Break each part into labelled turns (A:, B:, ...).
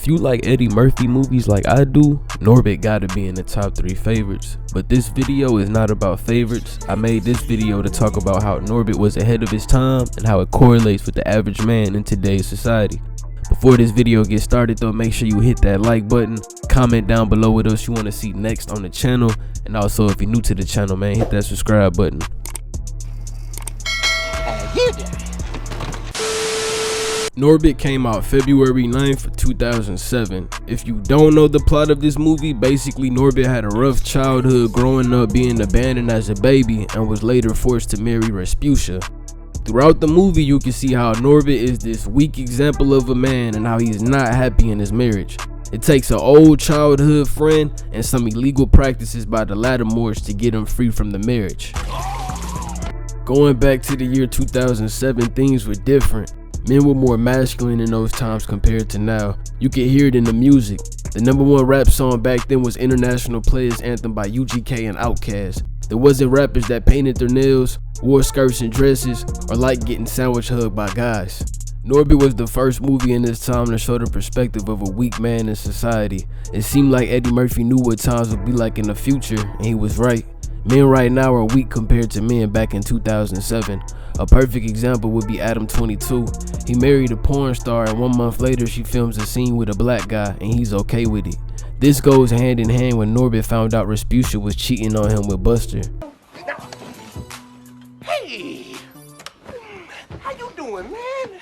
A: If you like Eddie Murphy movies like I do, Norbit gotta be in the top 3 favorites. But this video is not about favorites. I made this video to talk about how Norbit was ahead of his time and how it correlates with the average man in today's society. Before this video gets started though, make sure you hit that like button, comment down below what else you want to see next on the channel, and also if you're new to the channel, man, hit that subscribe button. Norbit came out February 9th, 2007. If you don't know the plot of this movie, basically Norbit had a rough childhood growing up being abandoned as a baby and was later forced to marry Rasputia. Throughout the movie, you can see how Norbit is this weak example of a man and how he is not happy in his marriage. It takes an old childhood friend and some illegal practices by the Lattimores to get him free from the marriage. Going back to the year 2007, things were different. Men were more masculine in those times compared to now. You can hear it in the music. The #1 rap song back then was International Players Anthem by UGK and Outkast. There wasn't rappers that painted their nails, wore skirts and dresses, or liked getting sandwich hugged by guys. Norbit was the first movie in this time to show the perspective of a weak man in society. It seemed like Eddie Murphy knew what times would be like in the future, and he was right. Men right now are weak compared to men back in 2007. A perfect example would be Adam 22. He married a porn star and 1 month later she films a scene with a black guy and he's okay with it. This goes hand in hand when Norbit found out Rasputia was cheating on him with Buster.
B: Hey, how you doing, man?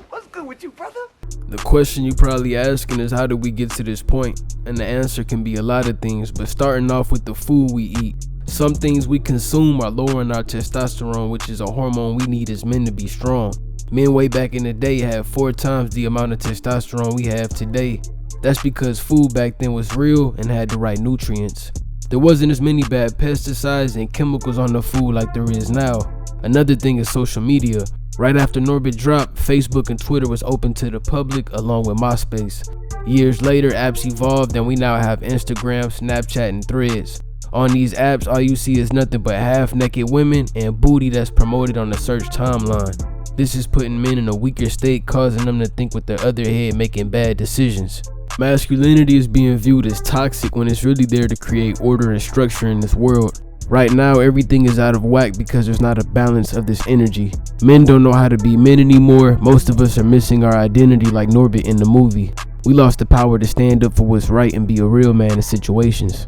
B: What's good with you, brother?
A: The question you probably asking is, how did we get to this point? And the answer can be a lot of things, but starting off with the food we eat. Some things we consume are lowering our testosterone, which is a hormone we need as men to be strong. Men way back in the day had 4 times the amount of testosterone we have today. That's because food back then was real and had the right nutrients. There wasn't as many bad pesticides and chemicals on the food like there is now. Another thing is social media. Right after Norbit dropped, Facebook and Twitter was open to the public along with MySpace. Years later, apps evolved and we now have Instagram, Snapchat, and Threads. On these apps, all you see is nothing but half-naked women and booty that's promoted on the search timeline. This is putting men in a weaker state, causing them to think with their other head, making bad decisions. Masculinity is being viewed as toxic when it's really there to create order and structure in this world. Right now, everything is out of whack because there's not a balance of this energy. Men don't know how to be men anymore. Most of us are missing our identity like Norbit in the movie. We lost the power to stand up for what's right and be a real man in situations.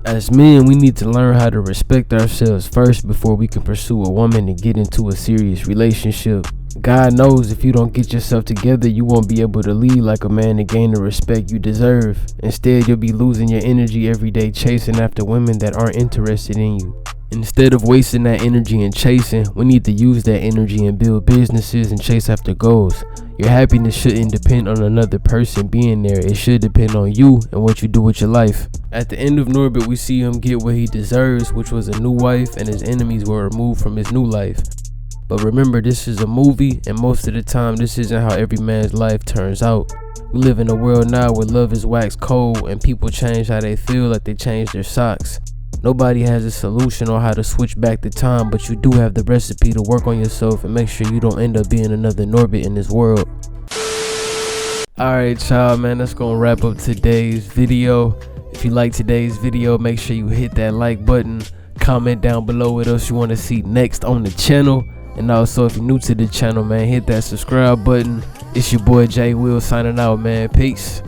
A: As men, we need to learn how to respect ourselves first before we can pursue a woman and get into a serious relationship. God knows if you don't get yourself together, you won't be able to lead like a man and gain the respect you deserve. Instead, you'll be losing your energy every day chasing after women that aren't interested in you. Instead of wasting that energy in chasing, we need to use that energy and build businesses and chase after goals. Your happiness shouldn't depend on another person being there. It should depend on you and what you do with your life. At the end of Norbit, we see him get what he deserves, which was a new wife, and his enemies were removed from his new life. But remember, this is a movie, and most of the time, this isn't how every man's life turns out. We live in a world now where love is waxed cold, and people change how they feel like they change their socks. Nobody has a solution on how to switch back the time, but you do have the recipe to work on yourself and make sure you don't end up being another Norbit in this world. Alright y'all, man, that's gonna wrap up today's video. If you like today's video, make sure you hit that like button, comment down below what else you want to see next on the channel, and also if you're new to the channel, man, hit that subscribe button. It's your boy JWILL signing out, man. Peace.